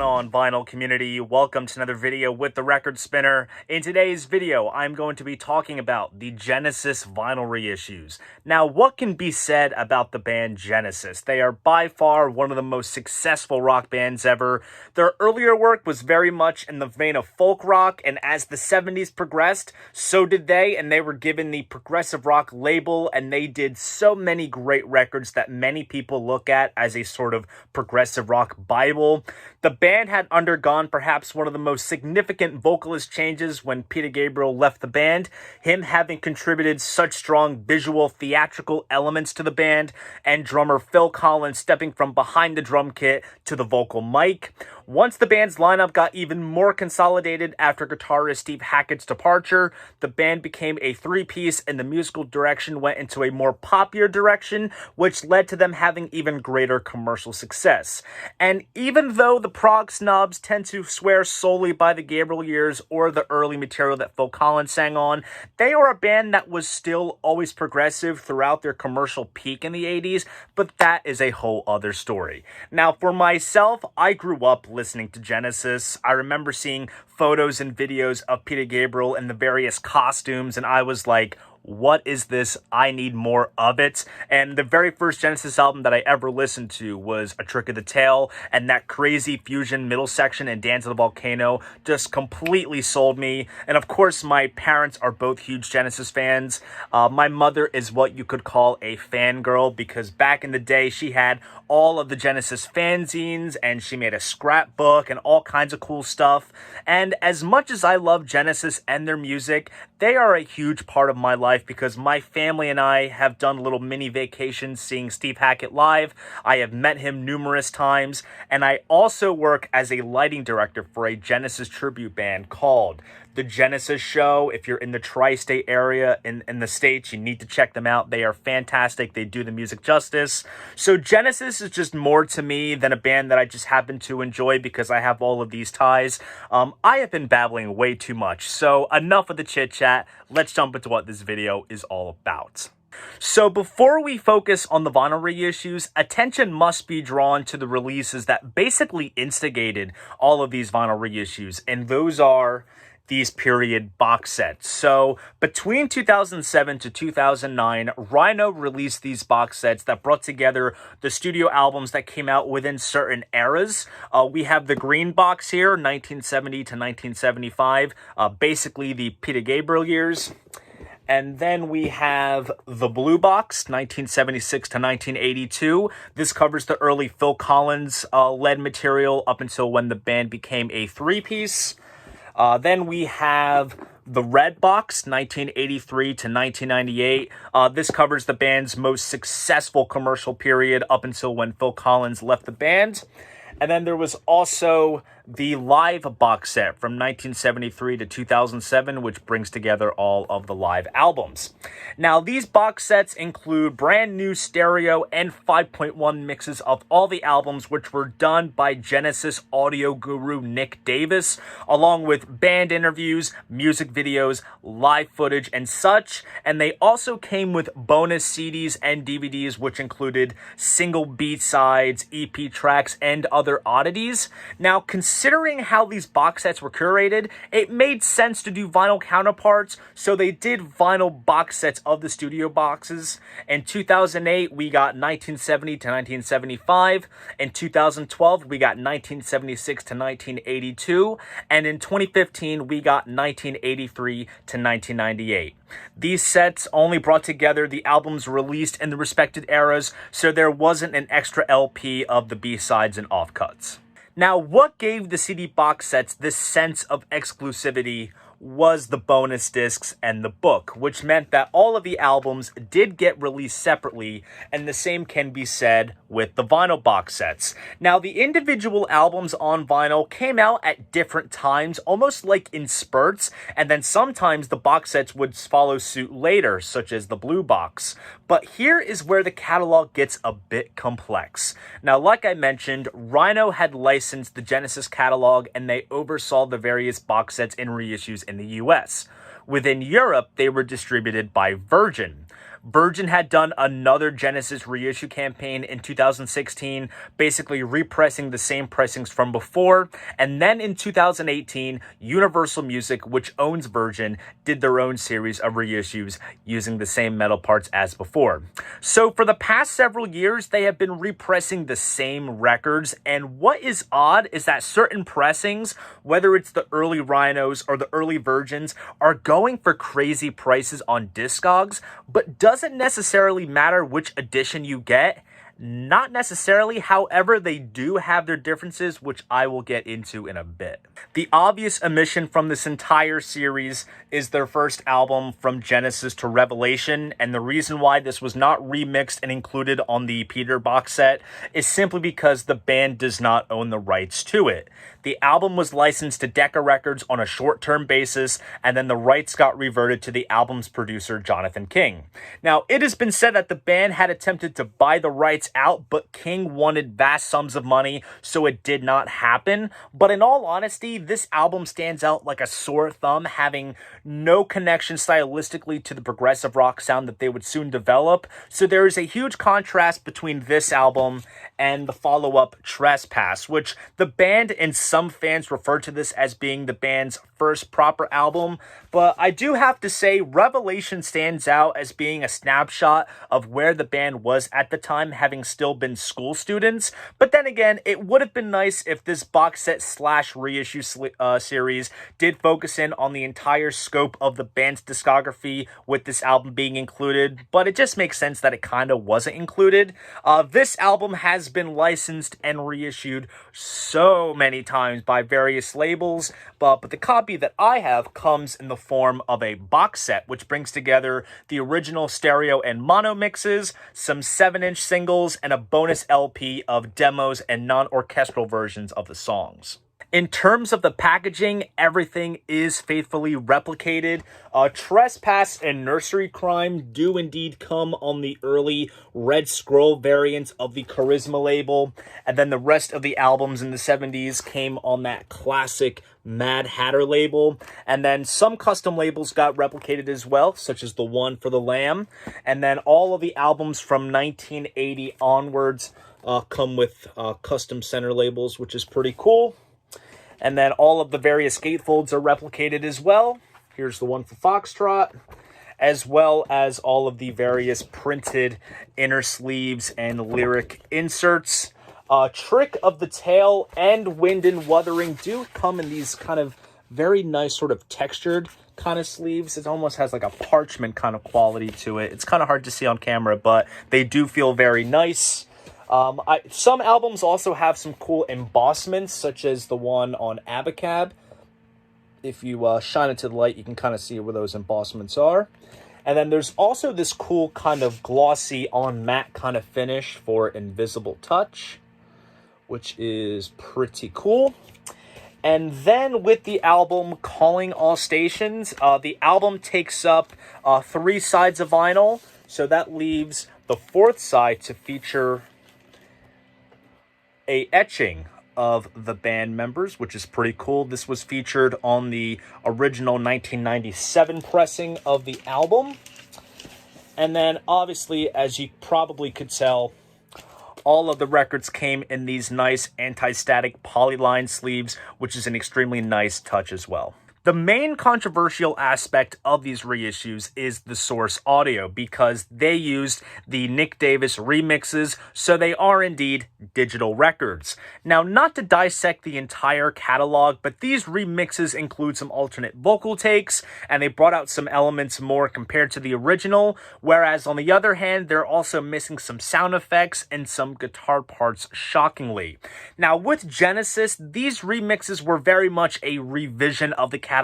on, vinyl community? Welcome to another video with the Record Spinner. In today's video, I'm going to be talking about the Genesis vinyl reissues. Now, what can be said about the band Genesis? They are by far one of the most successful rock bands ever. Their earlier work was very much in the vein of folk rock, and as the 70s progressed, so did they, and they were given the progressive rock label, and they did so many great records that many people look at as a sort of progressive rock Bible. The band had undergone perhaps one of the most significant vocalist changes when Peter Gabriel left the band, him having contributed such strong visual theatrical elements to the band, and drummer Phil Collins stepping from behind the drum kit to the vocal mic. Once the band's lineup got even more consolidated after guitarist Steve Hackett's departure, the band became a three-piece and the musical direction went into a more poppier direction, which led to them having even greater commercial success. And even though the prog snobs tend to swear solely by the Gabriel years or the early material that Phil Collins sang on, they are a band that was still always progressive throughout their commercial peak in the 80s, but that is a whole other story. Now, for myself, I grew up listening to Genesis. I remember seeing photos and videos of Peter Gabriel in the various costumes, and I was like, what is this? I need more of it. And the very first Genesis album that I ever listened to was A Trick of the Tail, and that crazy fusion middle section in Dance of the Volcano just completely sold me. And of course, my parents are both huge Genesis fans. My mother is what you could call a fangirl, because back in the day, she had all of the Genesis fanzines, and she made a scrapbook and all kinds of cool stuff. And as much as I love Genesis and their music, they are a huge part of my life because my family and I have done little mini vacations seeing Steve Hackett live. I have met him numerous times, and I also work as a lighting director for a Genesis tribute band called The Genesis Show. If you're in the tri-state area in the States, you need to check them out. They are fantastic. They do the music justice. So Genesis is just more to me than a band that I just happen to enjoy because I have all of these ties. I have been babbling way too much, so enough of the chit-chat. Let's jump into what this video is all about. So before we focus on the vinyl reissues, attention must be drawn to the releases that basically instigated all of these vinyl reissues, and those are these period box sets. So between 2007 to 2009, Rhino released these box sets that brought together the studio albums that came out within certain eras. We have the green box here, 1970 to 1975, basically the Peter Gabriel years. And then we have the blue box, 1976 to 1982. This covers the early Phil Collins led material up until when the band became a three-piece. Then we have the red box, 1983 to 1998. This covers the band's most successful commercial period up until when Phil Collins left the band. And then there was also the live box set from 1973 to 2007, which brings together all of the live albums. Now, these box sets include brand new stereo and 5.1 mixes of all the albums, which were done by Genesis audio guru Nick Davis, along with band interviews, music videos, live footage, and such. And they also came with bonus CDs and DVDs, which included single B-sides, EP tracks, and other oddities. Now, considering how these box sets were curated, it made sense to do vinyl counterparts, so they did vinyl box sets of the studio boxes. In 2008, we got 1970 to 1975. In 2012, we got 1976 to 1982. And in 2015, we got 1983 to 1998. These sets only brought together the albums released in the respected eras, so there wasn't an extra LP of the B-sides and offcuts. Now, what gave the CD box sets this sense of exclusivity was the bonus discs and the book, which meant that all of the albums did get released separately, and the same can be said with the vinyl box sets. Now, the individual albums on vinyl came out at different times, almost like in spurts, and then sometimes the box sets would follow suit later, such as the blue box. But here is where the catalog gets a bit complex. Now, like I mentioned, Rhino had licensed the Genesis catalog, and they oversaw the various box sets and reissues in the US. Within Europe, they were distributed by Virgin. Virgin had done another Genesis reissue campaign in 2016, basically repressing the same pressings from before. And then in 2018, Universal Music, which owns Virgin, did their own series of reissues using the same metal parts as before. So for the past several years, they have been repressing the same records. And what is odd is that certain pressings, whether it's the early Rhinos or the early Virgins, are going for crazy prices on Discogs, but doesn't necessarily matter which edition you get. Not necessarily, however, they do have their differences, which I will get into in a bit. The obvious omission from this entire series is their first album, From Genesis to Revelation, and the reason why this was not remixed and included on the Peter box set is simply because the band does not own the rights to it. The album was licensed to Decca Records on a short-term basis, and then the rights got reverted to the album's producer, Jonathan King. Now, it has been said that the band had attempted to buy the rights out, but King wanted vast sums of money, so it did not happen. But in all honesty, this album stands out like a sore thumb, having no connection stylistically to the progressive rock sound that they would soon develop. So there is a huge contrast between this album and the follow-up Trespass, which the band and some fans refer to this as being the band's first proper album. But I do have to say, Revelation stands out as being a snapshot of where the band was at the time, having still been school students. But then again, it would have been nice if this box set slash reissue series did focus in on the entire scope of the band's discography, with this album being included. But it just makes sense that it kind of wasn't included. This album has been licensed and reissued so many times by various labels, but the copy that I have comes in the form of a box set, which brings together the original stereo and mono mixes, some 7-inch singles, and a bonus LP of demos and non-orchestral versions of the songs. In terms of the packaging, everything is faithfully replicated. Trespass and Nursery Crime do indeed come on the early Red Scroll variant of the Charisma label, and then the rest of the albums in the 70s came on that classic Mad Hatter label, and then some custom labels got replicated as well, such as the one for the Lamb, and then all of the albums from 1980 onwards come with custom center labels, which is pretty cool. And then all of the various gatefolds are replicated as well. Here's the one for Foxtrot, as well as all of the various printed inner sleeves and lyric inserts. Trick of the Tail and Wind and Wuthering do come in these kind of very nice sort of textured kind of sleeves. It almost has like a parchment kind of quality to it. It's kind of hard to see on camera, but they do feel very nice. Some albums also have some cool embossments, such as the one on Abacab. If you shine it to the light, you can kind of see where those embossments are. And then there's also this cool kind of glossy on matte kind of finish for Invisible Touch, which is pretty cool. And then with the album Calling All Stations, the album takes up 3 sides of vinyl. So that leaves the 4th side to feature a etching of the band members, which is pretty cool. This was featured on the original 1997 pressing of the album. And then obviously, as you probably could tell, all of the records came in these nice anti-static polyline sleeves, which is an extremely nice touch as well. The main controversial aspect of these reissues is the source audio, because they used the Nick Davis remixes, so they are indeed digital records. Now, not to dissect the entire catalog, but these remixes include some alternate vocal takes, and they brought out some elements more compared to the original, whereas on the other hand, they're also missing some sound effects and some guitar parts, shockingly. Now, with Genesis, these remixes were very much a revision of the catalog,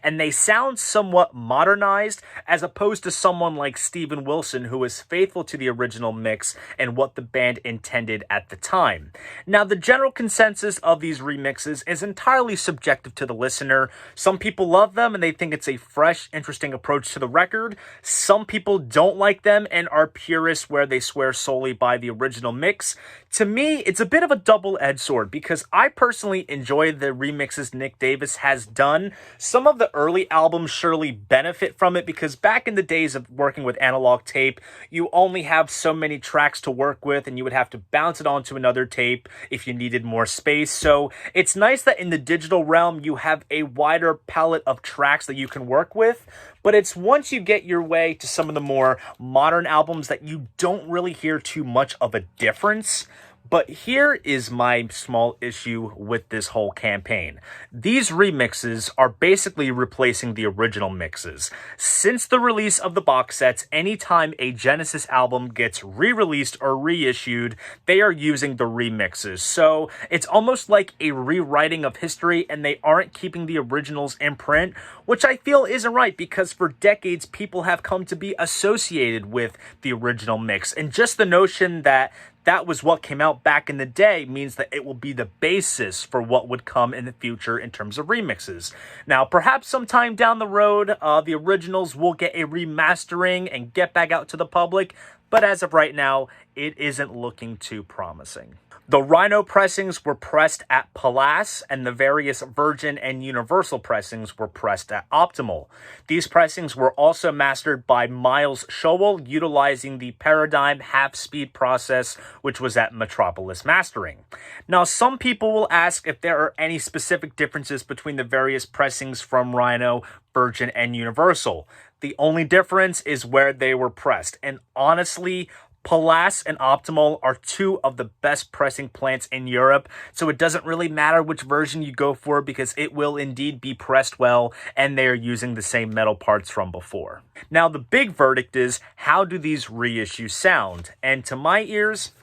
and they sound somewhat modernized, as opposed to someone like Steven Wilson, who is faithful to the original mix and what the band intended at the time. Now, the general consensus of these remixes is entirely subjective to the listener. Some people love them and they think it's a fresh, interesting approach to the record. Some people don't like them and are purists, where they swear solely by the original mix. To me, it's a bit of a double-edged sword, because I personally enjoy the remixes Nick Davis has done, some of the early albums surely benefit from it because back in the days of working with analog tape, you only have so many tracks to work with and you would have to bounce it onto another tape if you needed more space. So it's nice that in the digital realm, you have a wider palette of tracks that you can work with. But it's once you get your way to some of the more modern albums that you don't really hear too much of a difference. But here is my small issue with this whole campaign. These remixes are basically replacing the original mixes. Since the release of the box sets, anytime a Genesis album gets re-released or reissued, they are using the remixes. So it's almost like a rewriting of history and they aren't keeping the originals in print, which I feel isn't right because for decades people have come to be associated with the original mix. And just the notion that that was what came out back in the day means that it will be the basis for what would come in the future in terms of remixes. Now, perhaps sometime down the road, the originals will get a remastering and get back out to the public, but as of right now, it isn't looking too promising. The Rhino pressings were pressed at Palace, and the various Virgin and Universal pressings were pressed at Optimal. These pressings were also mastered by Miles Showell, utilizing the Paradigm half-speed process, which was at Metropolis Mastering. Now, some people will ask if there are any specific differences between the various pressings from Rhino, Virgin, and Universal. The only difference is where they were pressed, and honestly, Palace and Optimal are two of the best pressing plants in Europe, so it doesn't really matter which version you go for because it will indeed be pressed well and they are using the same metal parts from before. Now, the big verdict is, how do these reissues sound? And to my ears,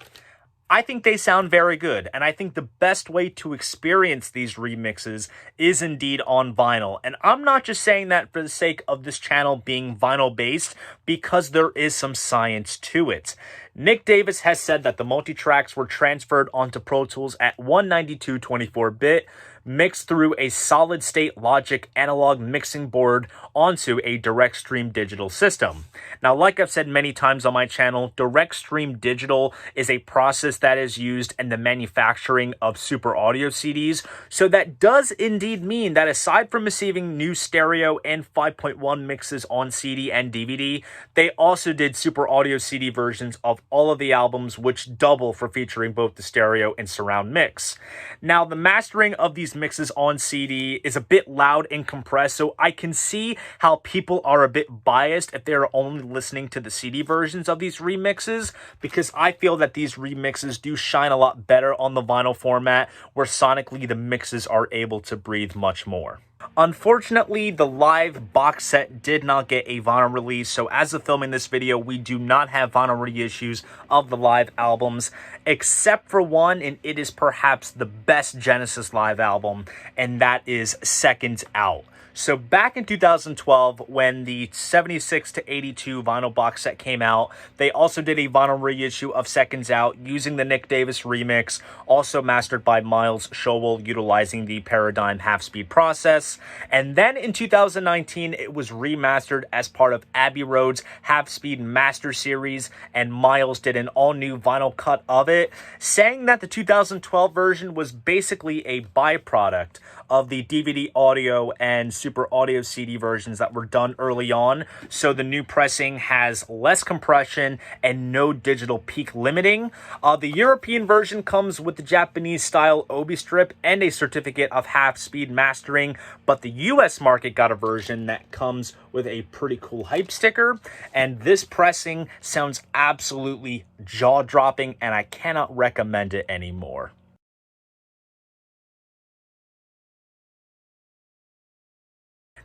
I think they sound very good, and I think the best way to experience these remixes is indeed on vinyl. And I'm not just saying that for the sake of this channel being vinyl-based, because there is some science to it. Nick Davis has said that the multi-tracks were transferred onto Pro Tools at 192 24-bit, mixed through a solid-state Logic analog mixing board onto a direct stream digital system. Now, like I've said many times on my channel, direct stream digital is a process that is used in the manufacturing of super audio CDs, so that does indeed mean that aside from receiving new stereo and 5.1 mixes on CD and DVD, they also did super audio CD versions of all of the albums, which double for featuring both the stereo and surround mix. Now, the mastering of these mixes on CD is a bit loud and compressed, so I can see how people are a bit biased if they're only listening to the CD versions of these remixes, because I feel that these remixes do shine a lot better on the vinyl format, where sonically the mixes are able to breathe much more. Unfortunately, the live box set did not get a vinyl release, so as of filming this video, we do not have vinyl reissues of the live albums, except for one, and it is perhaps the best Genesis live album, and that is Seconds Out. So back in 2012, when the 76 to 82 vinyl box set came out, they also did a vinyl reissue of Seconds Out using the Nick Davis remix, also mastered by Miles Showell utilizing the Paradigm half-speed process. And then in 2019, it was remastered as part of Abbey Road's half-speed master series, and Miles did an all-new vinyl cut of it, saying that the 2012 version was basically a byproduct of the DVD audio and super audio CD versions that were done early on. So the new pressing has less compression and no digital peak limiting. The European version comes with the Japanese style obi strip and a certificate of half-speed mastering, but the US market got a version that comes with a pretty cool hype sticker, and this pressing sounds absolutely jaw-dropping, and I cannot recommend it anymore.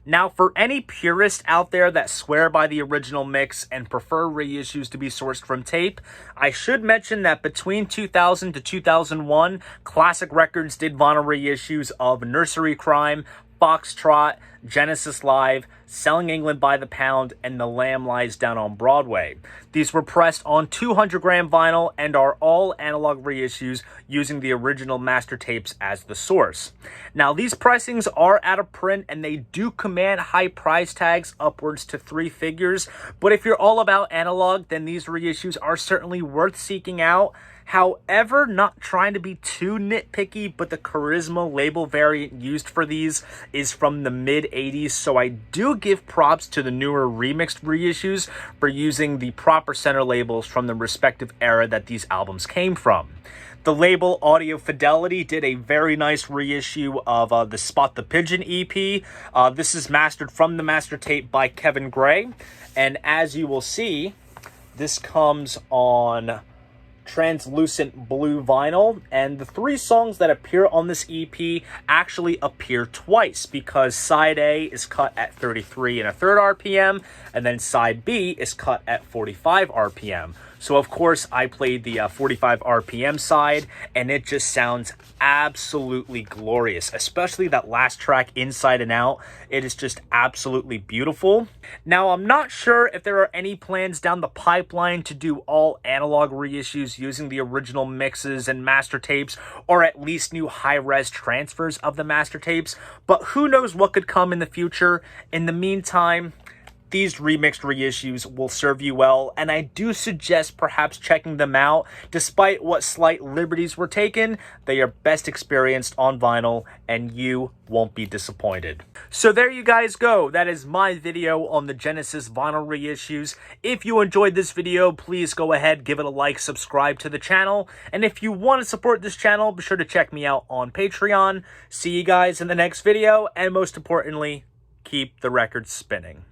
Now, for any purists out there that swear by the original mix and prefer reissues to be sourced from tape, I should mention that between 2000 to 2001, Classic Records did vinyl reissues of Nursery Crime, Foxtrot, Genesis Live, Selling England by the Pound, and The Lamb Lies Down on Broadway. These were pressed on 200-gram vinyl and are all analog reissues using the original master tapes as the source. Now, these pressings are out of print and they do command high price tags upwards to 3 figures, but if you're all about analog, then these reissues are certainly worth seeking out. However, not trying to be too nitpicky, but the Charisma label variant used for these is from the mid-80s, so I do give props to the newer remixed reissues for using the proper center labels from the respective era that these albums came from. The label Audio Fidelity did a very nice reissue of the Spot the Pigeon EP. This is mastered from the master tape by Kevin Gray, and as you will see, this comes on translucent blue vinyl, and the 3 songs that appear on this EP actually appear twice, because side A is cut at 33 1/3 RPM, and then side B is cut at 45 RPM. So of course I played the 45 RPM side, and it just sounds absolutely glorious, especially that last track, Inside and Out. It is just absolutely beautiful. Now, I'm not sure if there are any plans down the pipeline to do all analog reissues using the original mixes and master tapes, or at least new high-res transfers of the master tapes, but who knows what could come in the future. In the meantime, these remixed reissues will serve you well, and I do suggest perhaps checking them out. Despite what slight liberties were taken, they are best experienced on vinyl, and you won't be disappointed. So there you guys go. That is my video on the Genesis vinyl reissues. If you enjoyed this video, please go ahead, give it a like, subscribe to the channel, and if you want to support this channel, be sure to check me out on Patreon. See you guys in the next video, and most importantly, keep the record spinning.